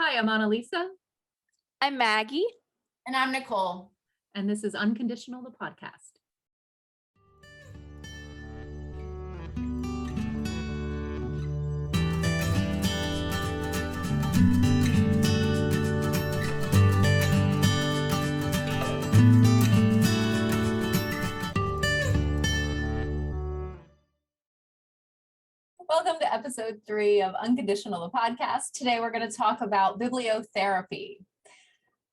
Hi, I'm Annalisa, I'm Maggie. And I'm Nicole. and this is Unconditional, the podcast. Welcome to episode 3 of Unconditional, the podcast. Today we're going to talk about bibliotherapy.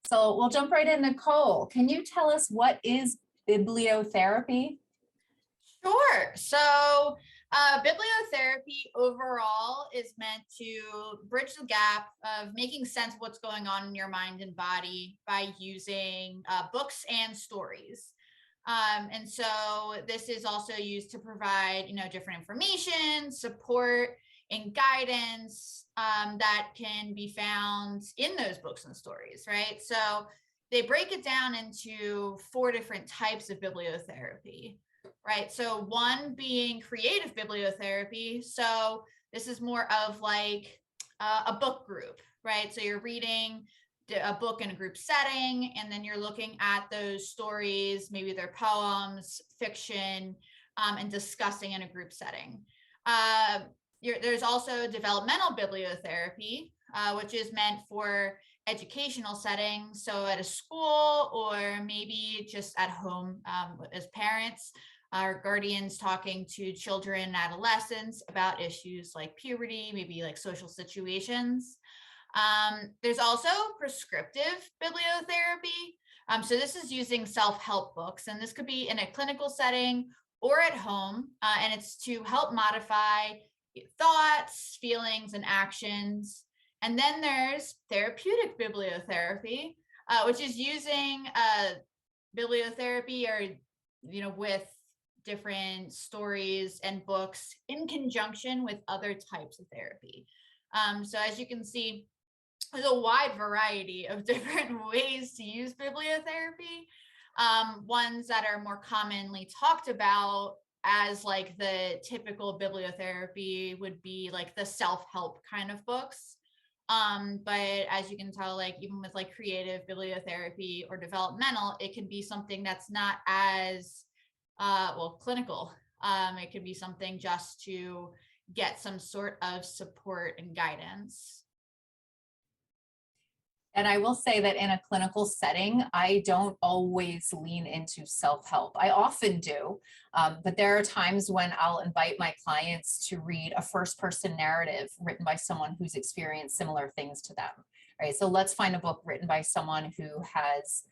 So we'll jump right in. Nicole, can you tell us what is bibliotherapy? Sure. So bibliotherapy overall is meant to bridge the gap of making sense of what's going on in your mind and body by using books and stories. And so this is also used to provide, different information, support, and guidance that can be found in those books and stories, right? So they break it down into 4 different types of bibliotherapy, right? So one being creative bibliotherapy. So this is more of like a book group, right? So you're reading a book in a group setting, and then you're looking at those stories, maybe they're poems, fiction, and discussing in a group setting. There's also developmental bibliotherapy, which is meant for educational settings. So at a school or maybe just at home as parents or guardians talking to children and adolescents about issues like puberty, maybe like social situations. There's also prescriptive bibliotherapy. So this is using self-help books, and this could be in a clinical setting or at home, and it's to help modify thoughts, feelings, and actions. And then there's therapeutic bibliotherapy, which is using bibliotherapy or, with different stories and books in conjunction with other types of therapy. So as you can see, there's a wide variety of different ways to use bibliotherapy. Ones that are more commonly talked about as like the typical bibliotherapy would be like the self-help kind of books. But as you can tell, like even with like creative bibliotherapy or developmental, it can be something that's not as clinical. It could be something just to get some sort of support and guidance. And I will say that in a clinical setting, I don't always lean into self-help. I often do, but there are times when I'll invite my clients to read a first-person narrative written by someone who's experienced similar things to them, right? So let's find a book written by someone who has,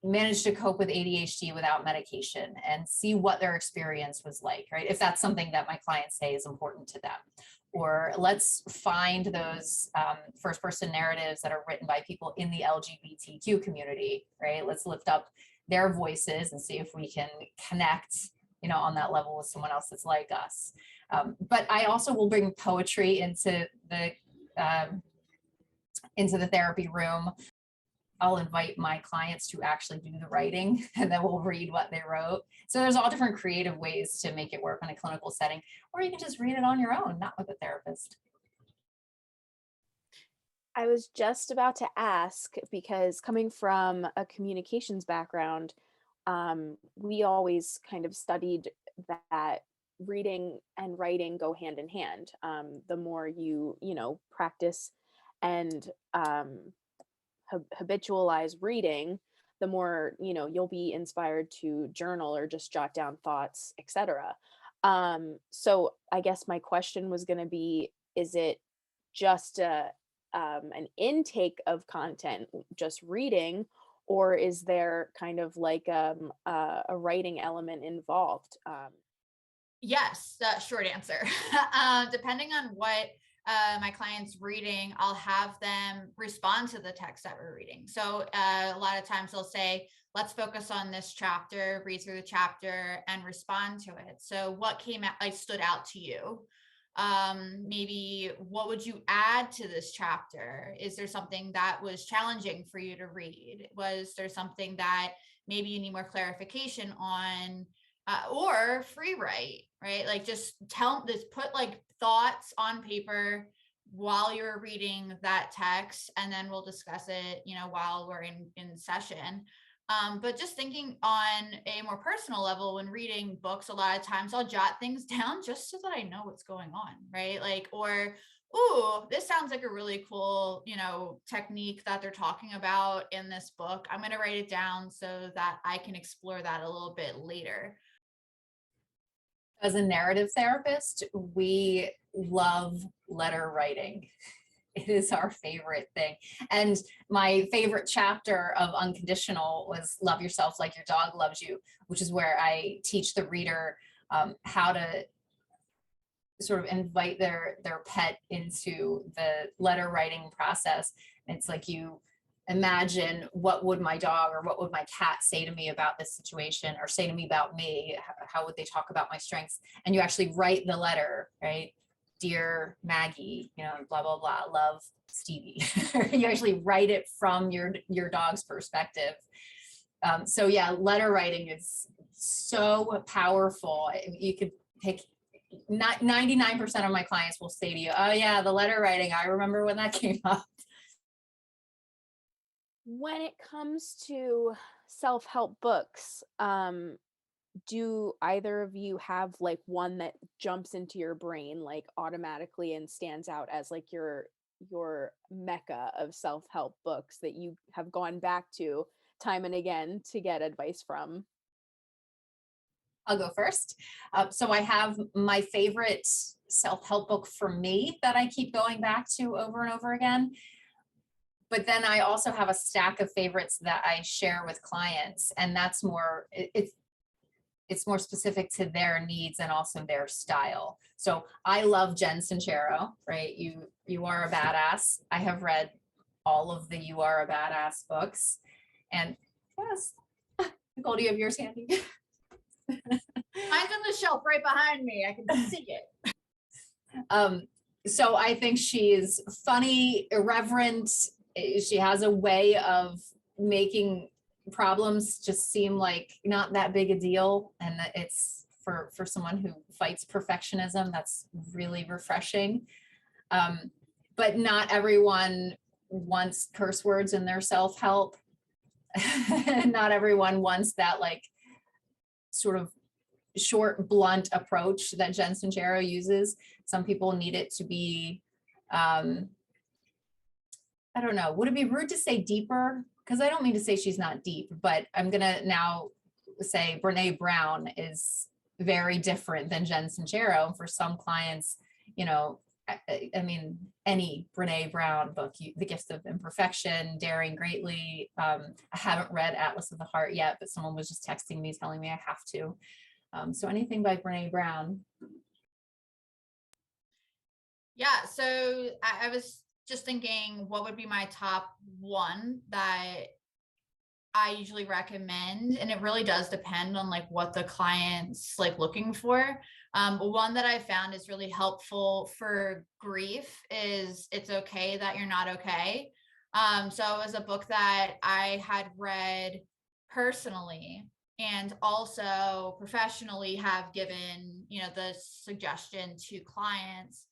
managed to cope with ADHD without medication and see what their experience was like, right? If that's something that my clients say is important to them. Or let's find those first-person narratives that are written by people in the LGBTQ community, right? Let's lift up their voices and see if we can connect, on that level with someone else that's like us. But I also will bring poetry into the therapy room. I'll invite my clients to actually do the writing, and then we'll read what they wrote. So there's all different creative ways to make it work in a clinical setting, or you can just read it on your own, not with a therapist. I was just about to ask, because coming from a communications background, we always kind of studied that reading and writing go hand in hand. The more you practice and habitualize reading, the more you'll be inspired to journal or just jot down thoughts, etc. So I guess my question was going to be, is it just an intake of content, just reading, or is there kind of like a writing element involved? Yes, short answer. Depending on what my client's reading, I'll have them respond to the text that we're reading. So a lot of times they'll say, let's focus on this chapter, read through the chapter and respond to it. So what stood out to you? Maybe what would you add to this chapter? Is there something that was challenging for you to read? Was there something that maybe you need more clarification on? Or free write, right? Like just put like thoughts on paper while you're reading that text, and then we'll discuss it, while we're in session. But just thinking on a more personal level, when reading books, a lot of times I'll jot things down just so that I know what's going on, right? Like, or, ooh, this sounds like a really cool, technique that they're talking about in this book. I'm going to write it down so that I can explore that a little bit later. As a narrative therapist, we love letter writing. It is our favorite thing. And my favorite chapter of Unconditional was Love Yourself Like Your Dog Loves You, which is where I teach the reader how to sort of invite their pet into the letter writing process. And it's like, you imagine, what would my dog or what would my cat say to me about this situation, or say to me about me? How would they talk about my strengths? And you actually write the letter, right? Dear Maggie, blah, blah, blah, love Stevie. You actually write it from your dog's perspective. So yeah, letter writing is so powerful. You could pick, 99% of my clients will say to you, oh yeah, the letter writing, I remember when that came up. When it comes to self-help books, do either of you have like one that jumps into your brain like automatically and stands out as like your mecca of self-help books that you have gone back to time and again to get advice from? I'll go first. So I have my favorite self-help book for me that I keep going back to over and over again. But then I also have a stack of favorites that I share with clients, and that's more, it's more specific to their needs and also their style. So I love Jen Sincero, right? You Are a Badass. I have read all of the You Are a Badass books. And yes, Nicole, do you have yours handy? Mine's on the shelf right behind me. I can see it. So I think she is funny, irreverent. She has a way of making problems just seem like not that big a deal. And that it's for someone who fights perfectionism, that's really refreshing. But not everyone wants curse words in their self-help. Not everyone wants that like sort of short, blunt approach that Jen Sincero uses. Some people need it to be, I don't know, would it be rude to say deeper? Because I don't mean to say she's not deep, but I'm going to now say Brene Brown is very different than Jen Sincero. For some clients, I mean, any Brene Brown book, The Gift of Imperfection, Daring Greatly. I haven't read Atlas of the Heart yet, but someone was just texting me telling me I have to. So anything by Brene Brown. Yeah, so I was just thinking, what would be my top one that I usually recommend, and it really does depend on like what the client's like looking for. One that I found is really helpful for grief is It's Okay That You're Not Okay. So it was a book that I had read personally and also professionally have given, the suggestion to clients.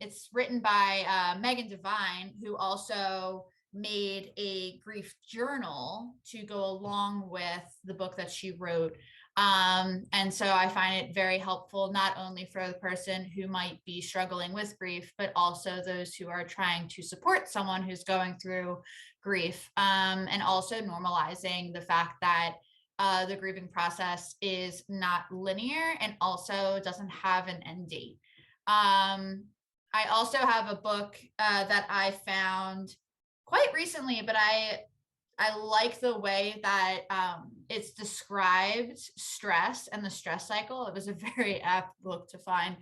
It's written by Megan Devine, who also made a grief journal to go along with the book that she wrote. And so I find it very helpful, not only for the person who might be struggling with grief, but also those who are trying to support someone who's going through grief, and also normalizing the fact that the grieving process is not linear and also doesn't have an end date. I also have a book that I found quite recently, but I like the way that it's described stress and the stress cycle. It was a very apt book to find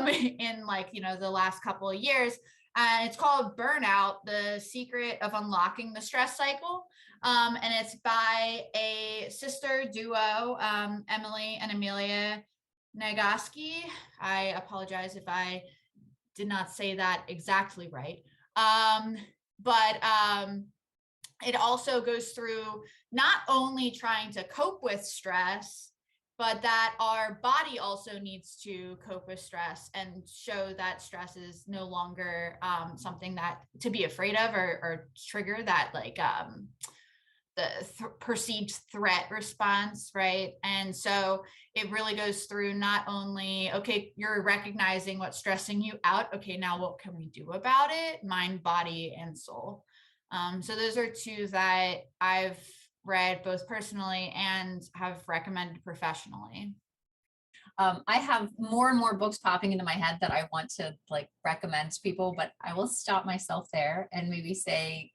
in like, the last couple of years. And it's called Burnout, The Secret of Unlocking the Stress Cycle. And it's by a sister duo, Emily and Amelia Nagoski. I apologize if I did not say that exactly right. But it also goes through not only trying to cope with stress, but that our body also needs to cope with stress and show that stress is no longer something that to be afraid of or trigger that like the perceived threat response, right? And so it really goes through not only, okay, you're recognizing what's stressing you out. Okay, now what can we do about it? Mind, body, and soul. So those are two that I've read both personally and have recommended professionally. I have more and more books popping into my head that I want to like recommend to people, but I will stop myself there and maybe say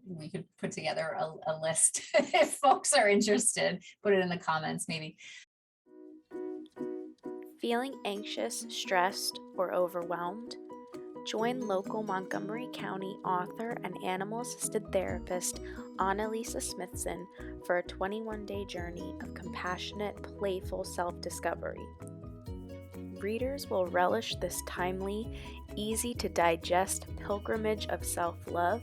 we could put together a list if folks are interested. Put it in the comments, maybe. Feeling anxious, stressed, or overwhelmed? Join local Montgomery County author and animal-assisted therapist Annalisa Smithson for a 21-day journey of compassionate, playful self-discovery. Readers will relish this timely, easy-to-digest pilgrimage of self-love,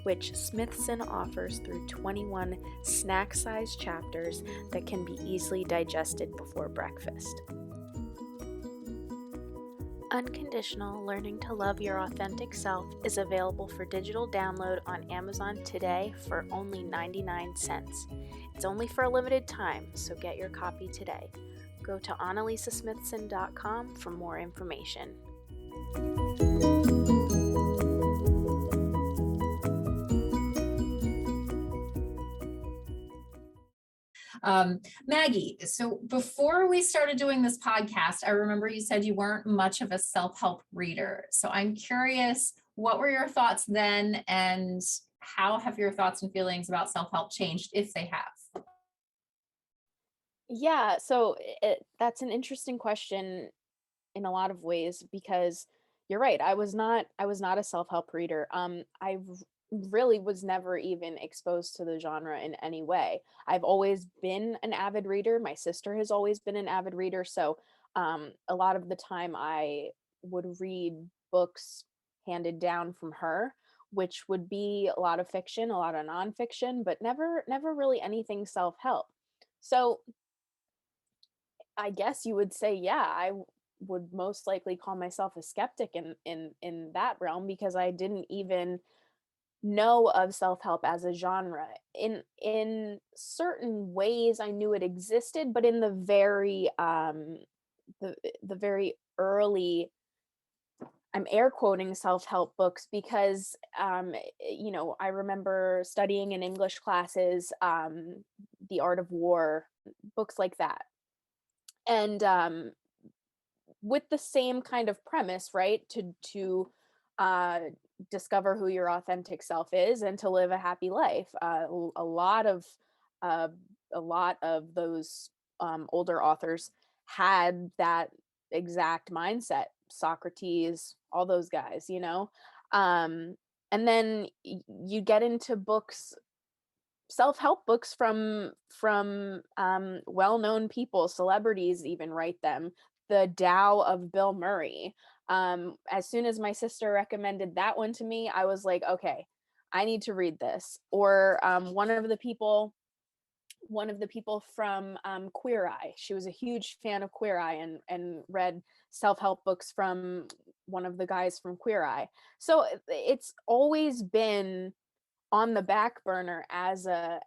which Smithson offers through 21 snack-sized chapters that can be easily digested before breakfast. Unconditional: Learning to Love Your Authentic Self is available for digital download on Amazon today for only 99 cents. It's only for a limited time, so get your copy today. Go to annalisasmithson.com for more information. Maggie, so before we started doing this podcast, I remember you said you weren't much of a self-help reader. So I'm curious, what were your thoughts then, and how have your thoughts and feelings about self-help changed, if they have? Yeah, so that's an interesting question in a lot of ways, because you're right. I was not a self-help reader. Really was never even exposed to the genre in any way. I've always been an avid reader. My sister has always been an avid reader, so a lot of the time I would read books handed down from her, which would be a lot of fiction, a lot of nonfiction, but never really anything self-help. So I guess you would say, yeah, I would most likely call myself a skeptic in that realm, because I didn't even know of self-help as a genre. In certain ways I knew it existed, but in the very the very early, I'm air quoting, self-help books, because I remember studying in English classes, The Art of War, books like that. And with the same kind of premise, right? To uh, discover who your authentic self is and to live a happy life. A lot of uh, those older authors had that exact mindset. Socrates, all those guys, and then you get into books, self-help books from well-known people, celebrities even write them. The Tao of Bill Murray. As soon as my sister recommended that one to me, I was like, okay, I need to read this. Or one of the people from Queer Eye. She was a huge fan of Queer Eye and read self-help books from one of the guys from Queer Eye. So it's always been on the back burner as a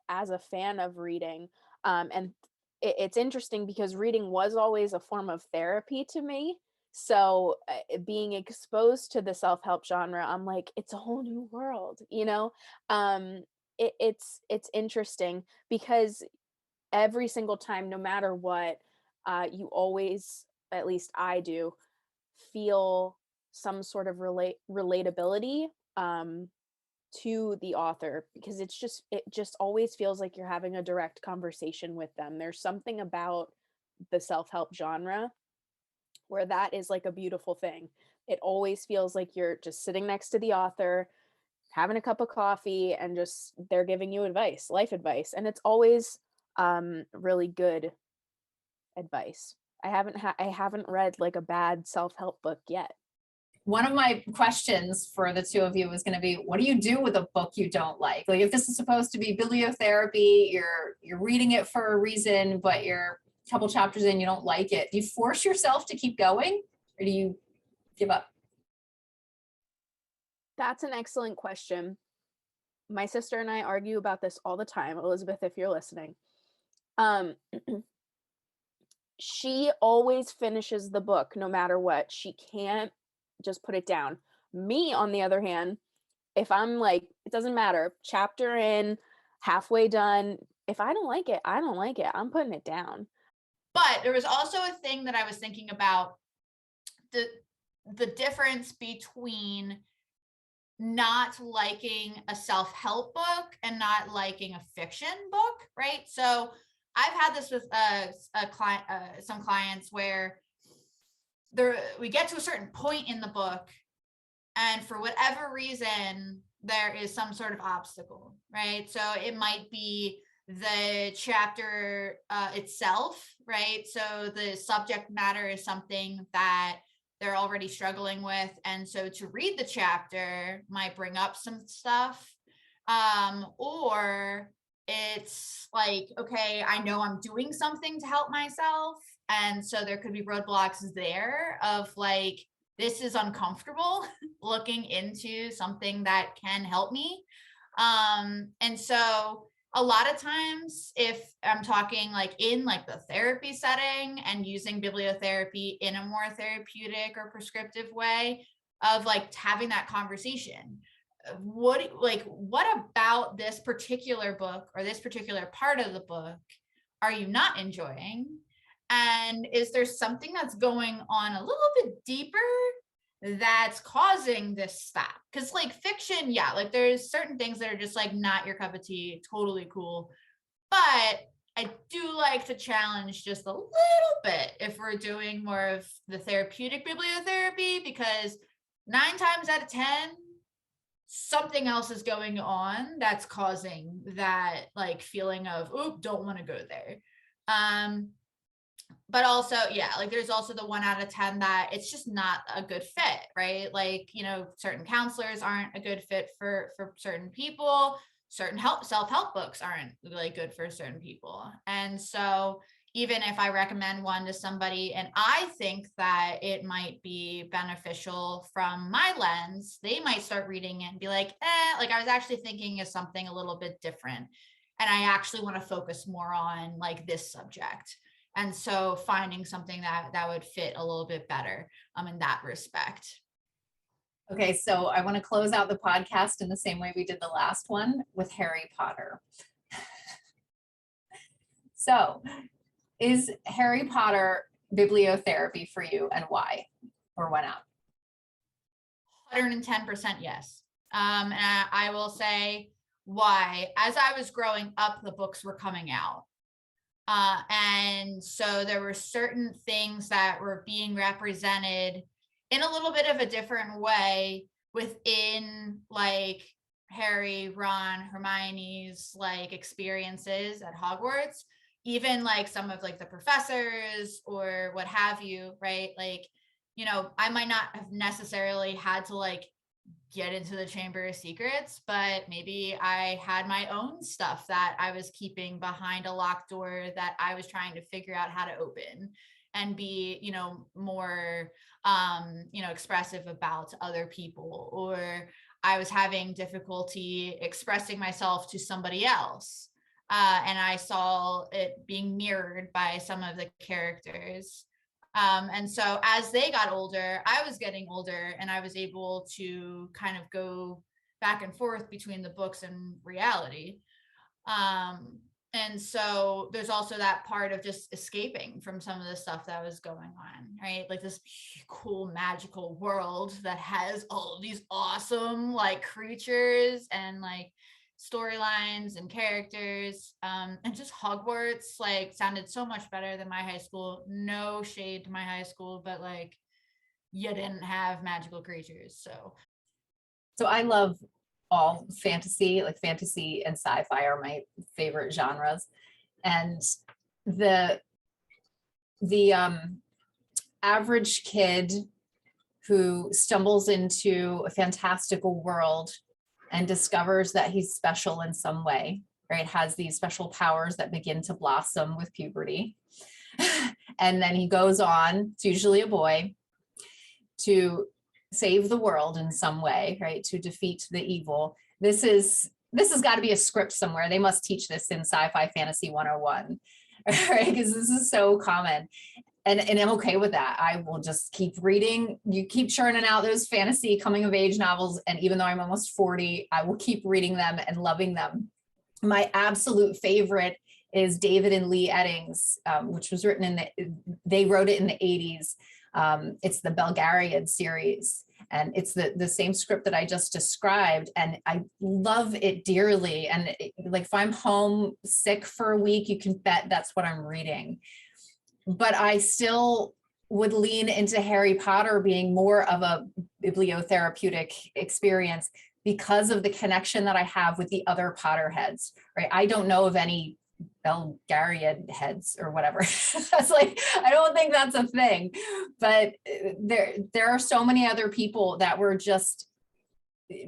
fan of reading. And it's interesting because reading was always a form of therapy to me. So being exposed to the self-help genre, I'm like, it's a whole new world, it's interesting because every single time, no matter what, you always, at least I do, feel some sort of relatability to the author, because it just always feels like you're having a direct conversation with them. There's something about the self-help genre where that is like a beautiful thing. It always feels like you're just sitting next to the author, having a cup of coffee, and just they're giving you advice, life advice, and it's always really good advice. I haven't read like a bad self-help book yet. One of my questions for the two of you is going to be, what do you do with a book you don't like? Like, if this is supposed to be bibliotherapy, you're reading it for a reason, but you're couple chapters in, you don't like it. Do you force yourself to keep going, or do you give up? That's an excellent question. My sister and I argue about this all the time. Elizabeth, if you're listening. She always finishes the book no matter what. She can't just put it down. Me, on the other hand, if I'm like, it doesn't matter, chapter in, halfway done, if I don't like it, I don't like it. I'm putting it down. But there was also a thing that I was thinking about, the difference between not liking a self-help book and not liking a fiction book, right? So I've had this with some clients where we get to a certain point in the book, and for whatever reason, there is some sort of obstacle, right? So it might be the chapter itself, right? So the subject matter is something that they're already struggling with. And so to read the chapter might bring up some stuff. Or it's like, okay, I know I'm doing something to help myself. And so there could be roadblocks there of like, this is uncomfortable looking into something that can help me. And so a lot of times, if I'm talking like in like the therapy setting and using bibliotherapy in a more therapeutic or prescriptive way of like having that conversation, what about this particular book or this particular part of the book are you not enjoying? And is there something that's going on a little bit deeper that's causing this stop? Because like fiction, yeah, like there's certain things that are just like not your cup of tea, totally cool. But I do like to challenge just a little bit if we're doing more of the therapeutic bibliotherapy, because 9 times out of 10, something else is going on that's causing that like feeling of, oop, don't want to go there. But also, yeah, like there's also the 1 out of 10 that it's just not a good fit, right? Like, you know, certain counselors aren't a good fit for certain people. Certain self-help books aren't really good for certain people. And so even if I recommend one to somebody and I think that it might be beneficial from my lens, they might start reading it and be like, like I was actually thinking of something a little bit different. And I actually want to focus more on like this subject. And so finding something that would fit a little bit better in that respect. Okay, so I want to close out the podcast in the same way we did the last one with Harry Potter. So is Harry Potter bibliotherapy for you, and why or why not? 110% yes. And I will say why. As I was growing up, the books were coming out. And so there were certain things that were being represented in a little bit of a different way within like Harry, Ron, Hermione's like experiences at Hogwarts, even like some of like the professors or what have you, right? Like, you know, I might not have necessarily had to like get into the Chamber of Secrets, but maybe I had my own stuff that I was keeping behind a locked door that I was trying to figure out how to open and be, you know, more, you know, expressive about other people, or I was having difficulty expressing myself to somebody else. And I saw it being mirrored by some of the characters. And so as they got older, I was getting older and I was able to kind of go back and forth between the books and reality. And so there's also that part of just escaping from some of the stuff that was going on, right? Like this cool magical world that has all of these awesome like creatures and like storylines and characters, and just Hogwarts like sounded so much better than my high school. No shade to my high school, but like you didn't have magical creatures. So I love all fantasy, like fantasy and sci-fi are my favorite genres. And the average kid who stumbles into a fantastical world and discovers that he's special in some way, right? Has these special powers that begin to blossom with puberty. And then he goes on, it's usually a boy, to save the world in some way, right? To defeat the evil. This has got to be a script somewhere. They must teach this in Sci-Fi Fantasy 101, right? Because this is so common. And I'm okay with that. I will just keep reading. You keep churning out those fantasy coming of age novels. And even though I'm almost 40, I will keep reading them and loving them. My absolute favorite is David and Lee Eddings, which was written they wrote it in the 80s. It's the Belgariad series, and it's the same script that I just described. And I love it dearly. And like, if I'm home sick for a week, you can bet that's what I'm reading. But I still would lean into Harry Potter being more of a bibliotherapeutic experience because of the connection that I have with the other Potterheads, right? I don't know of any Belgariad heads or whatever. That's like, I don't think that's a thing, but there are so many other people that were just,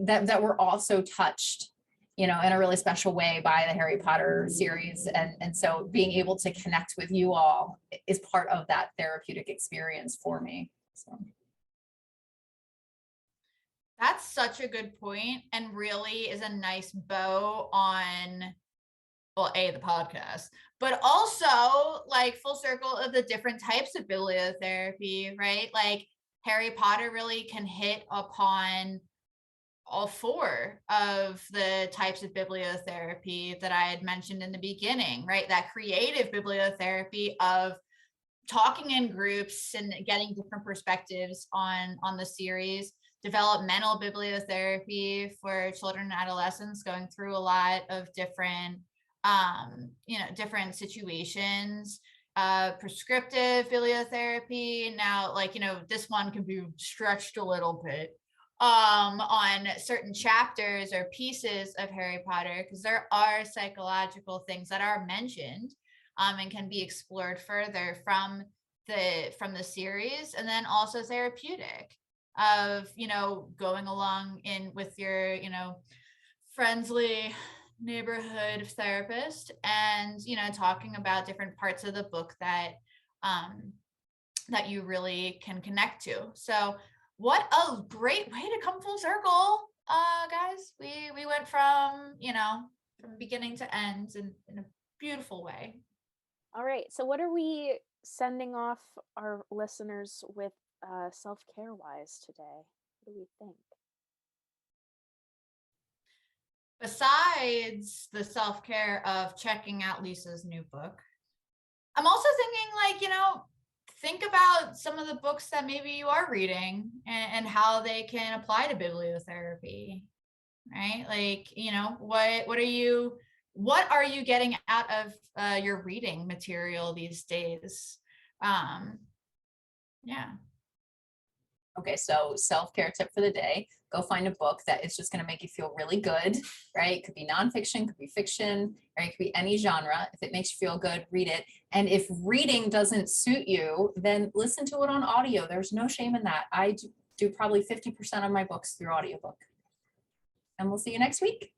that were also touched, in a really special way by the Harry Potter series. And so being able to connect with you all is part of that therapeutic experience for me. So. That's such a good point, and really is a nice bow on, well, the podcast, but also like full circle of the different types of bibliotherapy, right? Like Harry Potter really can hit upon all four of the types of bibliotherapy that I had mentioned in the beginning, right? That creative bibliotherapy of talking in groups and getting different perspectives on the series. Developmental bibliotherapy for children and adolescents going through a lot of different different situations. Prescriptive bibliotherapy, now, like, this one can be stretched a little bit on certain chapters or pieces of Harry Potter, because there are psychological things that are mentioned and can be explored further from the series. And then also therapeutic of going along in with your friendly neighborhood therapist and talking about different parts of the book that that you really can connect to. So what a great way to come full circle, guys. We went from from beginning to end in a beautiful way. All right, so what are we sending off our listeners with self-care wise today? What do we think? Besides the self-care of checking out Lisa's new book, I'm also thinking, think about some of the books that maybe you are reading and how they can apply to bibliotherapy, right? Like, what are you getting out of your reading material these days? Yeah. Okay, so self-care tip for the day, go find a book that is just going to make you feel really good, right? It could be nonfiction, could be fiction, right? It could be any genre. If it makes you feel good, read it. And if reading doesn't suit you, then listen to it on audio. There's no shame in that. I do probably 50% of my books through audiobook. And we'll see you next week.